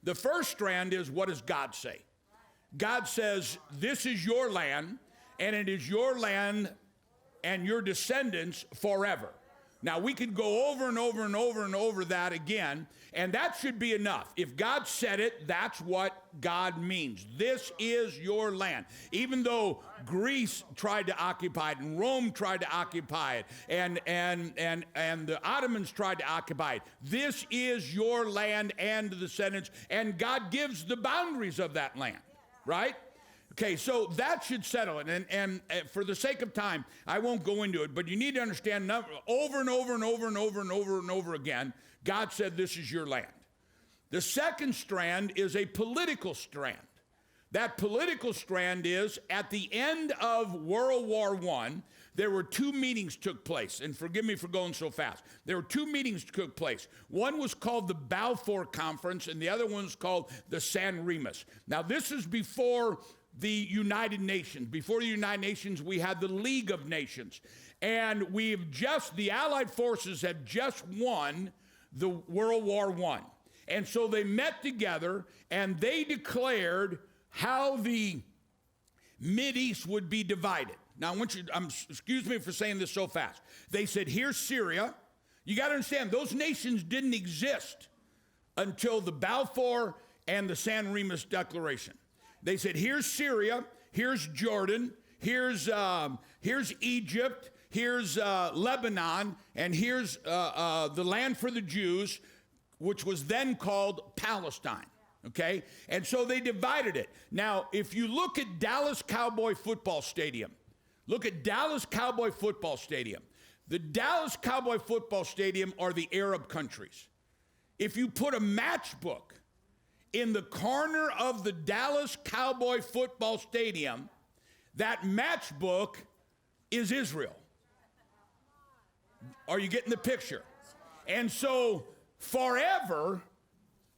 The first strand is, what does God say? God says, this is your land, and it is your land and your descendants forever. Now, we could go over and over and over and over that again, and that should be enough. If God said it, that's what God means. This is your land. Even though Greece tried to occupy it, and Rome tried to occupy it, and the Ottomans tried to occupy it, this is your land and the descendants, and God gives the boundaries of that land, right? Okay, so that should settle it, and for the sake of time, I won't go into it, but you need to understand over and over and over and over and over and over again, God said this is your land. The second strand is a political strand. That political strand is, at the end of World War I, there were two meetings took place, and forgive me for going so fast. There were two meetings took place. One was called the Balfour Conference, and the other one was called the San Remus. Now, this is before the United Nations. Before the United Nations, we had the League of Nations. And the Allied forces had just won the World War I. And so they met together and they declared how the Mideast would be divided. Now, excuse me for saying this so fast. They said, here's Syria. You got to understand, those nations didn't exist until the Balfour and the San Remus Declaration. They said, here's Syria, here's Jordan, here's Egypt, here's Lebanon, and here's the land for the Jews, which was then called Palestine. Okay? And so they divided it. Now, if you look at Dallas Cowboy Football Stadium, the Dallas Cowboy Football Stadium are the Arab countries. If you put a matchbook in the corner of the Dallas Cowboy Football Stadium, that matchbook is Israel. Are you getting the picture? And so forever,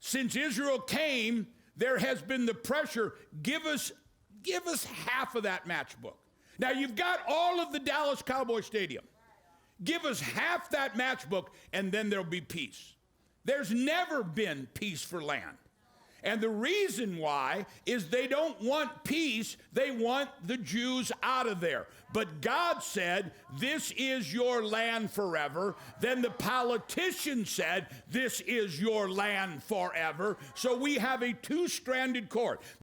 since Israel came, there has been the pressure, give us half of that matchbook. Now, you've got all of the Dallas Cowboy Stadium. Give us half that matchbook, and then there'll be peace. There's never been peace for land. And the reason why is they don't want peace. They want the Jews out of there. But God said, this is your land forever. Then the politician said, this is your land forever. So we have a two-stranded cord.